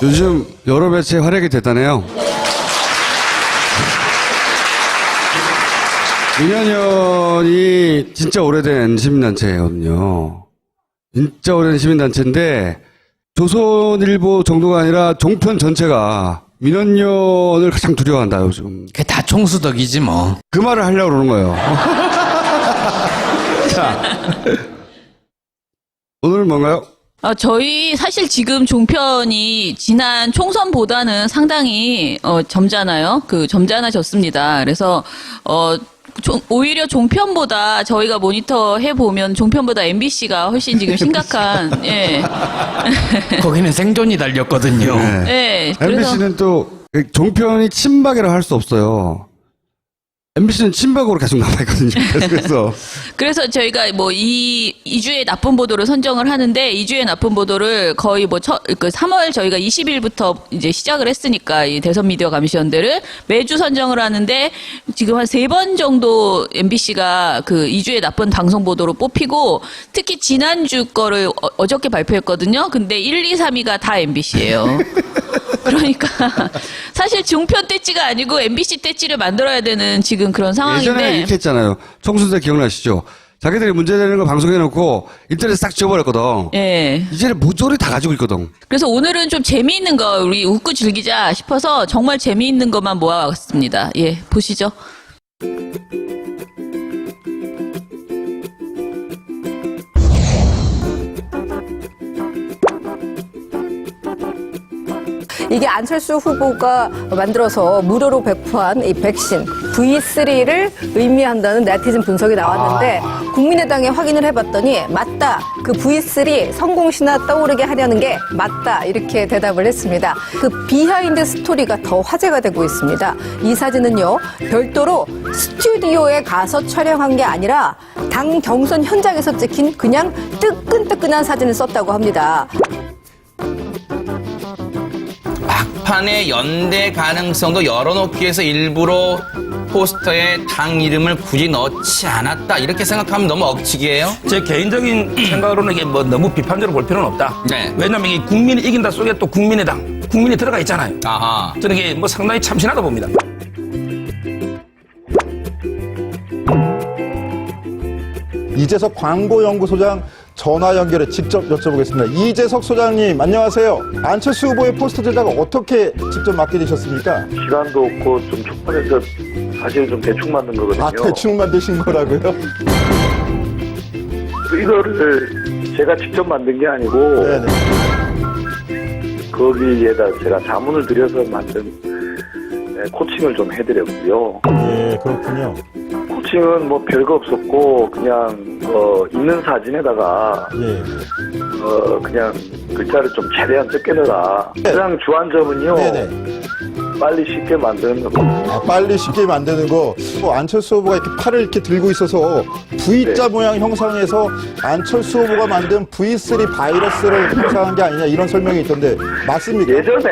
요즘 여러 매체의 활약이 대단해요. 민원연이 진짜 오래된 시민단체거든요. 진짜 오래된 시민단체인데 조선일보 정도가 아니라 종편 전체가 민원연을 가장 두려워한다 요즘. 그게 다 총수덕이지 뭐. 그 말을 하려고 그러는 거예요. 자, 오늘은 뭔가요? 저희 사실 지금 종편이 지난 총선보다는 상당히 점잖아요. 점잖아졌습니다. 그래서 오히려 종편보다 저희가 모니터 해보면 종편보다 MBC가 훨씬 지금 심각한, 예. 거기는 생존이 달렸거든요. 네. 네, 그래서 MBC는 또 종편이 친박이라 할 수 없어요. MBC는 친박으로 계속 남아있거든요. 그래서 저희가 뭐 2주의 나쁜 보도를 선정을 하는데 2주의 나쁜 보도를 거의 3월 저희가 20일부터 이제 시작을 했으니까 이 대선 미디어 감시연대를 매주 선정을 하는데 지금 한 3번 정도 MBC가 2주의 나쁜 방송 보도로 뽑히고 특히 지난주 거를 어저께 발표했거든요. 근데 1, 2, 3위가 다 MBC예요. 그러니까 사실 종편 떼찌가 아니고 MBC 떼찌를 만들어야 되는 지금 그런 상황인데. 예전에 이렇게 했잖아요. 청순대 기억나시죠? 자기들이 문제되는 거 방송해놓고 인터넷 싹 지워버렸거든. 예. 이제는 모조리 다 가지고 있거든. 그래서 오늘은 좀 재미있는 거 우리 웃고 즐기자 싶어서 정말 재미있는 것만 모아왔습니다. 예, 보시죠. 이게 안철수 후보가 만들어서 무료로 배포한 이 백신 V3를 의미한다는 네티즌 분석이 나왔는데 국민의당에 확인을 해봤더니 맞다. 그 V3 성공시나 떠오르게 하려는 게 맞다. 이렇게 대답을 했습니다. 그 비하인드 스토리가 더 화제가 되고 있습니다. 이 사진은요. 별도로 스튜디오에 가서 촬영한 게 아니라 당 경선 현장에서 찍힌 그냥 뜨끈뜨끈한 사진을 썼다고 합니다. 막판에 연대 가능성도 열어놓기 위해서 일부러 포스터에 당 이름을 굳이 넣지 않았다 이렇게 생각하면 너무 억측이에요? 제 개인적인 생각으로는 이게 뭐 너무 비판적으로 볼 필요는 없다. 네. 왜냐면 이 국민이 이긴다 속에 또 국민의당, 국민이 들어가 있잖아요. 아하. 저는 이게 뭐 상당히 참신하다 봅니다. 이재석 광고연구소장 전화 연결해 직접 여쭤보겠습니다. 이재석 소장님 안녕하세요. 안철수 후보의 포스터 제작을 어떻게 직접 맡게 되셨습니까? 시간도 없고 좀 촉박해서 사실 좀 대충 만든 거거든요. 아, 대충 만드신 거라고요? 이거를 제가 직접 만든 게 아니고 네네. 거기에다 제가 자문을 들여서 만든 코칭을 좀 해드렸고요. 예, 그렇군요. 코칭은 뭐 별거 없었고 그냥 있는 사진에다가 예. 그냥 글자를 좀 최대한 적게 넣어라. 네. 가장 주한 점은요. 네네. 빨리 쉽게 만드는 겁니다. 아, 빨리 쉽게 만드는 거. 안철수 후보가 이렇게 팔을 이렇게 들고 있어서 V자 모양 형상에서 안철수 후보가 만든 V3 바이러스를 형상한 게 아니냐 이런 설명이 있던데 맞습니까? 예전에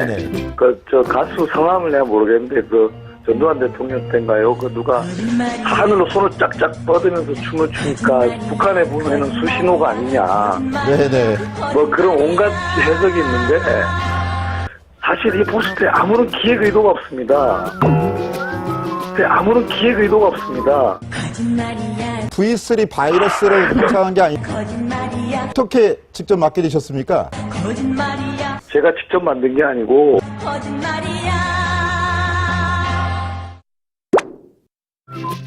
네네. 저 가수 성함을 내가 모르겠는데 전두환 대통령 때인가요? 누가 하늘로 손을 짝짝 뻗으면서 춤을 추니까 북한에 보내는 수신호가 아니냐. 네네. 뭐 그런 온갖 해석이 있는데 사실 이 포스터에 아무런 기획 의도가 없습니다. 아무런 기획 의도가 없습니다. V3 바이러스를 형상한 게 아니냐. 어떻게 직접 맡게 되셨습니까? 제가 직접 만든 게 아니고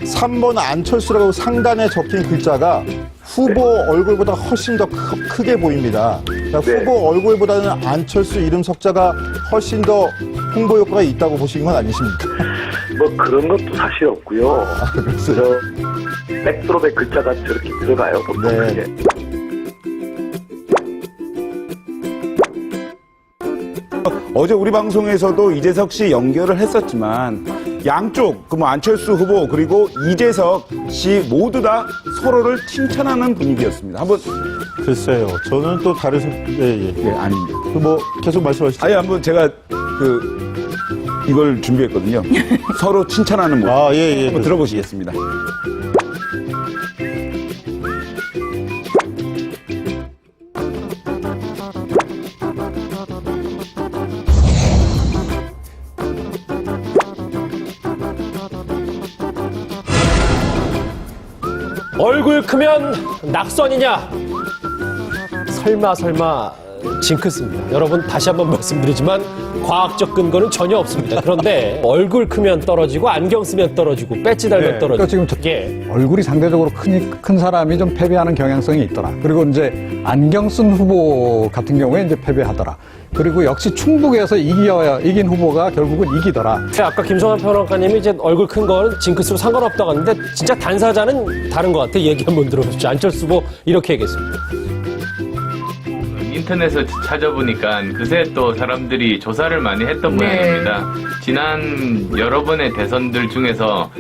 3번 안철수라고 상단에 적힌 글자가 후보 얼굴보다 훨씬 더 크게 보입니다. 그러니까 네. 후보 얼굴보다는 안철수 이름 석자가 훨씬 더 홍보 효과가 있다고 보시는 건 아니십니까? 뭐 그런 것도 사실 없고요. 그랬어요? 백드롭에 글자가 저렇게 들어가요. 보통 네. 그게. 어제 우리 방송에서도 이재석 씨 연결을 했었지만 양쪽 뭐 안철수 후보 그리고 이재석 씨 모두 다 서로를 칭찬하는 분위기였습니다. 한번 글쎄요. 저는 또 다른 예, 아닙니다. 뭐 계속 말씀하시죠. 아니 한번 제가 이걸 준비했거든요. 서로 칭찬하는 모습. 아, 예, 예. 한번 들어보시겠습니다. 얼굴 크면 낙선이냐? 설마 징크스입니다. 여러분 다시 한번 말씀드리지만 과학적 근거는 전혀 없습니다. 그런데 얼굴 크면 떨어지고 안경 쓰면 떨어지고 배지 달면 떨어지고 그러니까 지금 얼굴이 상대적으로 큰 사람이 좀 패배하는 경향성이 있더라. 그리고 이제 안경 쓴 후보 같은 경우에 이제 패배하더라. 그리고 역시 충북에서 이긴 후보가 결국은 이기더라. 아까 김성환 평론가님이 이제 얼굴 큰 거는 징크스로 상관없다고 하는데 진짜 당사자는 다른 것 같아. 얘기 한번 들어보시죠. 안철수 후보 이렇게 얘기했습니다. 인터넷에서 찾아보니까 그새 또 사람들이 조사를 많이 했던 모양입니다. 지난 여러 번의 대선들 중에서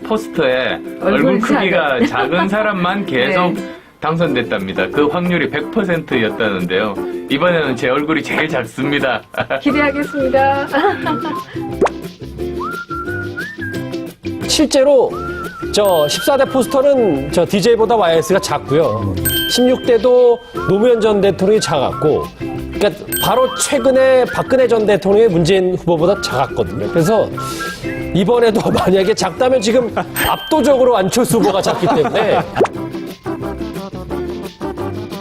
포스터에 얼굴 크기가 작은 사람만 계속 당선됐답니다. 그 확률이 100%였다는데요. 이번에는 제 얼굴이 제일 작습니다. 기대하겠습니다. 실제로 저 14대 포스터는 저 DJ보다 YS가 작고요. 16대도 노무현 전 대통령이 작았고, 그러니까 바로 최근에 박근혜 전 대통령의 문재인 후보보다 작았거든요. 그래서 이번에도 만약에 작다면 지금 압도적으로 안철수 후보가 작기 때문에.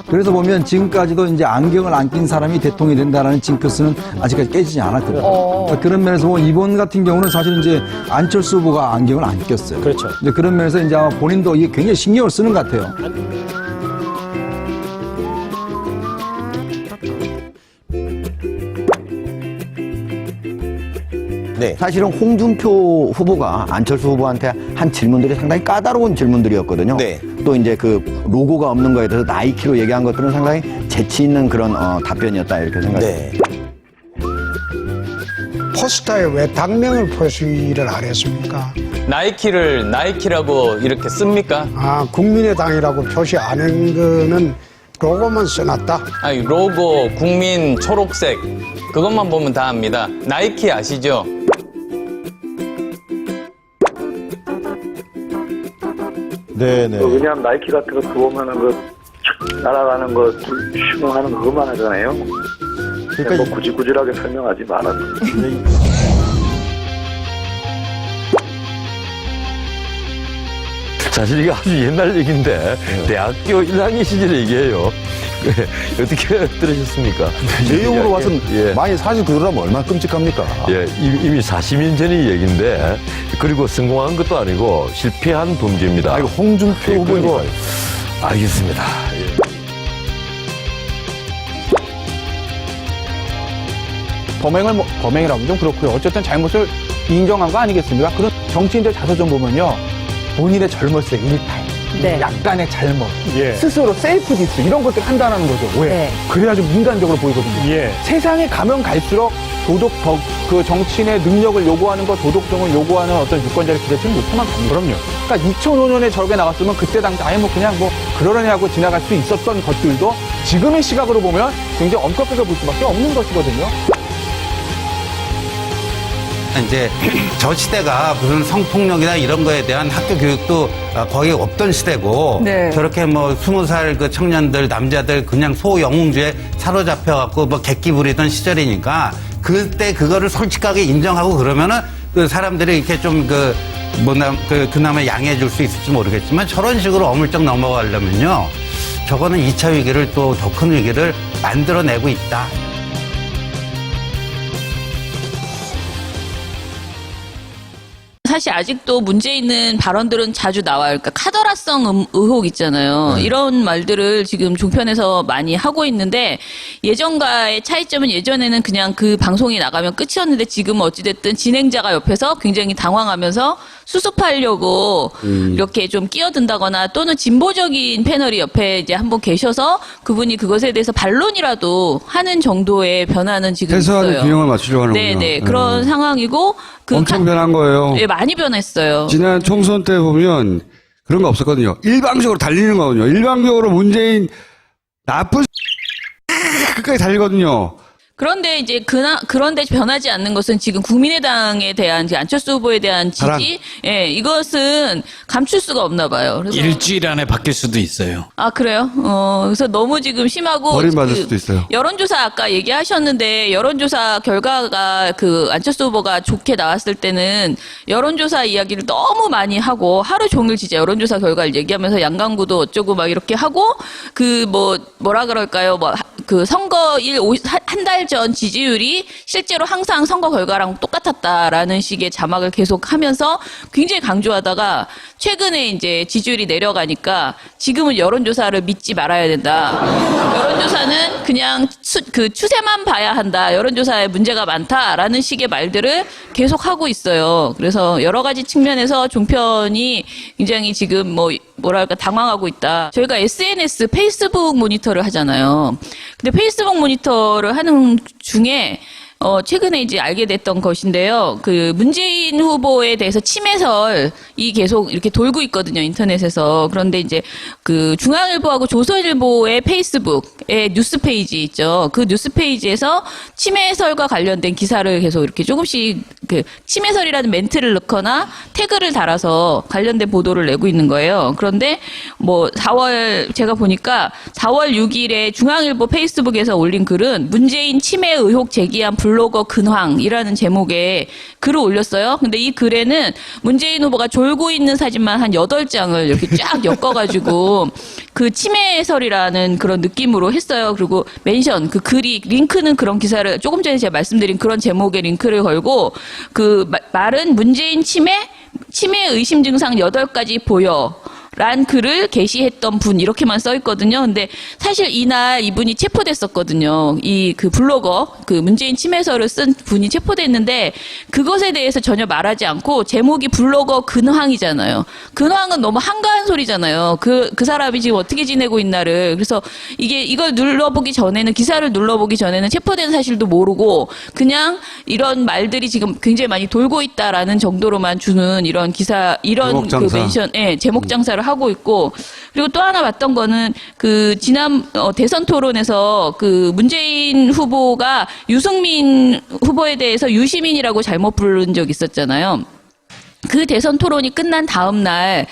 그래서 보면 지금까지도 이제 안경을 안 낀 사람이 대통령이 된다는 징크스는 아직까지 깨지지 않았거든요. 그러니까 그런 면에서 보면 이번 같은 경우는 사실 이제 안철수 후보가 안경을 안 꼈어요. 그렇죠. 이제 그런 면에서 이제 아마 본인도 이게 굉장히 신경을 쓰는 것 같아요. 사실은 홍준표 후보가 안철수 후보한테 한 질문들이 상당히 까다로운 질문들이었거든요. 또 이제 그 로고가 없는 거에 대해서 나이키로 얘기한 것들은 상당히 재치 있는 그런 답변이었다 이렇게 생각합니다. 포스터에 왜 당명을 표시를 안 했습니까? 나이키를 나이키라고 이렇게 씁니까? 아, 국민의당이라고 표시 안 한 거는 로고만 써놨다? 아니, 로고, 국민, 초록색 그것만 보면 다 압니다. 나이키 아시죠? 네네. 그냥 나이키 같은 거 보면은 촥 날아가는 거 슈팅하는 거 그것만 하잖아요. 그러니까 뭐 구질구질하게 설명하지 말아도. 사실 이게 아주 옛날 얘기인데 대학교 1학년 시절 얘기예요. 어떻게 들으셨습니까? 제 용으로 와서 예. 만약 사실 그러라면 얼마나 끔찍합니까? 예, 이미 40년 전의 얘기인데 그리고 성공한 것도 아니고 실패한 범죄입니다. 이거 홍준표 후보니까. 알겠습니다. 범행이라고 좀 그렇고요. 어쨌든 잘못을 인정한 거 아니겠습니까? 그런 정치인들 자서전 보면요. 본인의 젊었을 때 일탈, 약간의 잘못, 스스로 셀프 디스 이런 것들 한다는 거죠. 왜? 그래야 좀 인간적으로 보이거든요. 세상에 가면 갈수록 그 정치인의 능력을 요구하는 것, 도덕성을 요구하는 어떤 유권자를 기대치는 못하면 갑니다. 그럼요. 그러니까 2005년에 저렇게 나왔으면 그때 당시 아예 뭐 그냥 뭐 그러려니 하고 지나갈 수 있었던 것들도 지금의 시각으로 보면 굉장히 엄격하게 볼 수밖에 없는 것이거든요. 이제 저 시대가 무슨 성폭력이나 이런 거에 대한 학교 교육도 거의 없던 시대고 저렇게 뭐 20살 그 청년들 남자들 그냥 소영웅주에 사로잡혀갖고 뭐 객기 부리던 시절이니까 그때 그거를 솔직하게 인정하고 그러면은 그 사람들이 이렇게 좀 그나마 양해해 줄 수 있을지 모르겠지만 저런 식으로 어물쩍 넘어가려면요 저거는 2차 위기를 또 더 큰 위기를 만들어내고 있다. 사실 아직도 문제 있는 발언들은 자주 나와요. 그러니까 카더라성 의혹 있잖아요. 이런 말들을 지금 종편에서 많이 하고 있는데 예전과의 차이점은 예전에는 그냥 그 방송이 나가면 끝이었는데 지금은 어찌됐든 진행자가 옆에서 굉장히 당황하면서 수습하려고 이렇게 좀 끼어든다거나 또는 진보적인 패널이 옆에 이제 한분 계셔서 그분이 그것에 대해서 반론이라도 하는 정도의 변화는 지금 해석하는 있어요. 균형을 맞추려고 하는군요. 네네. 그런 상황이고 엄청 변한 거예요. 예, 많이 변했어요. 지난 총선 때 보면 그런 거 없었거든요. 일방적으로 달리는 거거든요. 일방적으로 문재인 나쁜 끝까지 달리거든요. 그런데 이제 그런데 변하지 않는 것은 지금 국민의당에 대한 안철수 후보에 대한 지지, 예, 이것은 감출 수가 없나 봐요. 그래서 일주일 안에 바뀔 수도 있어요. 아, 그래요? 그래서 너무 지금 심하고. 버림받을 수도 있어요. 여론조사 아까 얘기하셨는데, 여론조사 결과가 안철수 후보가 좋게 나왔을 때는 여론조사 이야기를 너무 많이 하고, 하루 종일 진짜 여론조사 결과를 얘기하면서 양강구도 어쩌고 막 이렇게 하고, 뭐라 그럴까요? 선거일 한 달 전 지지율이 실제로 항상 선거 결과랑 똑같았다라는 식의 자막을 계속 하면서 굉장히 강조하다가 최근에 이제 지지율이 내려가니까 지금은 여론조사를 믿지 말아야 된다. 여론조사는 그냥 추세만 봐야 한다. 여론조사에 문제가 많다라는 식의 말들을 계속 하고 있어요. 그래서 여러 가지 측면에서 종편이 굉장히 지금 뭐랄까 당황하고 있다. 저희가 SNS, 페이스북 모니터를 하잖아요. 근데 페이스북 모니터를 하는 중에 최근에 이제 알게 됐던 것인데요. 문재인 후보에 대해서 침해설이 계속 이렇게 돌고 있거든요, 인터넷에서. 그런데 이제 중앙일보하고 조선일보의 페이스북에 뉴스 페이지 있죠. 그 뉴스 페이지에서 침해설과 관련된 기사를 계속 이렇게 조금씩 침해설이라는 멘트를 넣거나 태그를 달아서 관련된 보도를 내고 있는 거예요. 그런데 제가 보니까 4월 6일에 중앙일보 페이스북에서 올린 글은 문재인 침해 의혹 제기한 블로거 근황이라는 제목의 글을 올렸어요. 근데 이 글에는 문재인 후보가 졸고 있는 사진만 한 8장을 이렇게 쫙 엮어가지고 침해설이라는 그런 느낌으로 했어요. 그리고 멘션, 링크는 그런 기사를 조금 전에 제가 말씀드린 그런 제목의 링크를 걸고 말은 문재인 침해 의심 증상 8가지 보여. 란 글을 게시했던 분 이렇게만 써 있거든요. 근데 사실 이날 이분이 체포됐었거든요. 블로거 문재인 침해설을 쓴 분이 체포됐는데 그것에 대해서 전혀 말하지 않고 제목이 블로거 근황이잖아요. 근황은 너무 한가한 소리잖아요. 그 사람이 지금 어떻게 지내고 있나를. 그래서 이걸 눌러보기 전에는 기사를 눌러보기 전에는 체포된 사실도 모르고 그냥 이런 말들이 지금 굉장히 많이 돌고 있다라는 정도로만 주는 이런 기사 이런 멘션, 제목 장사를 하고 있고 그리고 또 하나 봤던 거는 지난 대선 토론에서 문재인 후보가 유승민 후보에 대해서 유시민이라고 잘못 부른 적 있었잖아요. 그 대선 토론이 끝난 다음 날,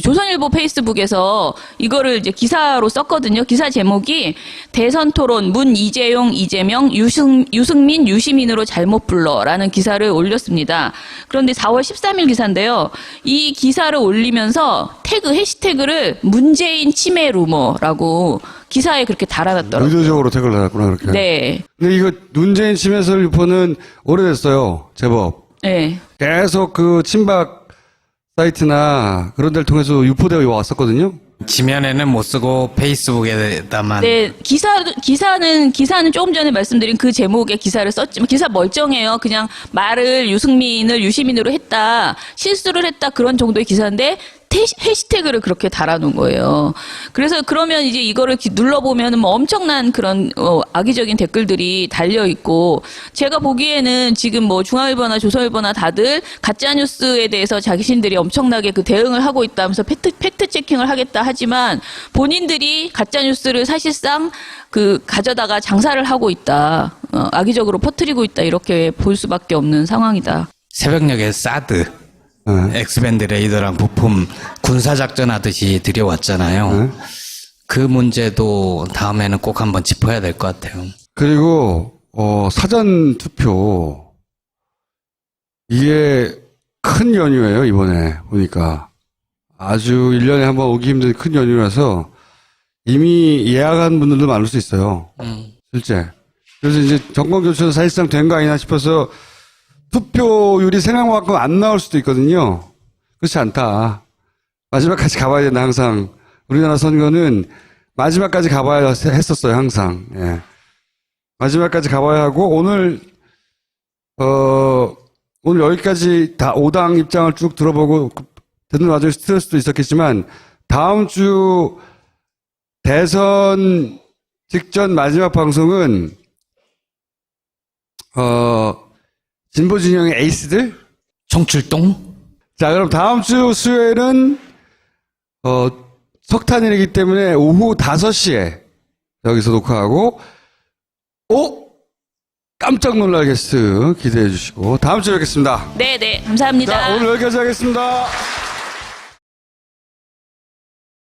조선일보 페이스북에서 이거를 이제 기사로 썼거든요. 기사 제목이 대선 토론 이재용, 이재명, 유승민, 유시민으로 잘못 불러라는 기사를 올렸습니다. 그런데 4월 13일 기사인데요. 이 기사를 올리면서 해시태그를 문재인 침해 루머라고 기사에 그렇게 달아놨더라고요. 의도적으로 태그를 달았구나, 그렇게. 네. 근데 이거 문재인 침해설 유포는 오래됐어요, 제법. 네. 계속 친박 사이트나 그런 데를 통해서 유포되어 왔었거든요. 지면에는 못 쓰고 페이스북에다만. 네, 기사는 조금 전에 말씀드린 그 제목의 기사를 썼지만 기사 멀쩡해요. 그냥 말을 유승민을 유시민으로 했다, 실수를 했다 그런 정도의 기사인데 해시태그를 그렇게 달아놓은 거예요. 그래서 그러면 이제 이거를 눌러보면 엄청난 그런 악의적인 댓글들이 달려 있고 제가 보기에는 지금 중앙일보나 조선일보나 다들 가짜뉴스에 대해서 자신들이 엄청나게 대응을 하고 있다면서 팩트 체킹을 하겠다 하지만 본인들이 가짜뉴스를 사실상 가져다가 장사를 하고 있다. 악의적으로 퍼뜨리고 있다. 이렇게 볼 수밖에 없는 상황이다. 새벽녘에 사드. 엑스밴드 레이더랑 부품 군사작전 하듯이 들여왔잖아요. 그 문제도 다음에는 꼭 한번 짚어야 될 것 같아요. 그리고 사전투표 이게 큰 연휴예요. 이번에 보니까 아주 1년에 한번 오기 힘든 큰 연휴라서 이미 예약한 분들도 많을 수 있어요. 실제. 그래서 이제 정권교체도 사실상 된 거 아니나 싶어서 투표율이 생각만큼 안 나올 수도 있거든요. 그렇지 않다. 마지막까지 가봐야 된다, 항상. 우리나라 선거는 마지막까지 가봐야 했었어요, 항상. 예. 마지막까지 가봐야 하고, 오늘 여기까지 다 5당 입장을 쭉 들어보고, 듣는 와중에 스트레스도 있었겠지만, 다음 주 대선 직전 마지막 방송은, 진보 진영의 에이스들? 총출동? 자, 그럼 다음 주 수요일은, 석탄일이기 때문에 오후 5시에 여기서 녹화하고, 오! 깜짝 놀랄 게스트 기대해 주시고 다음 주에 뵙겠습니다. 네, 감사합니다. 자, 오늘 여기까지 하겠습니다.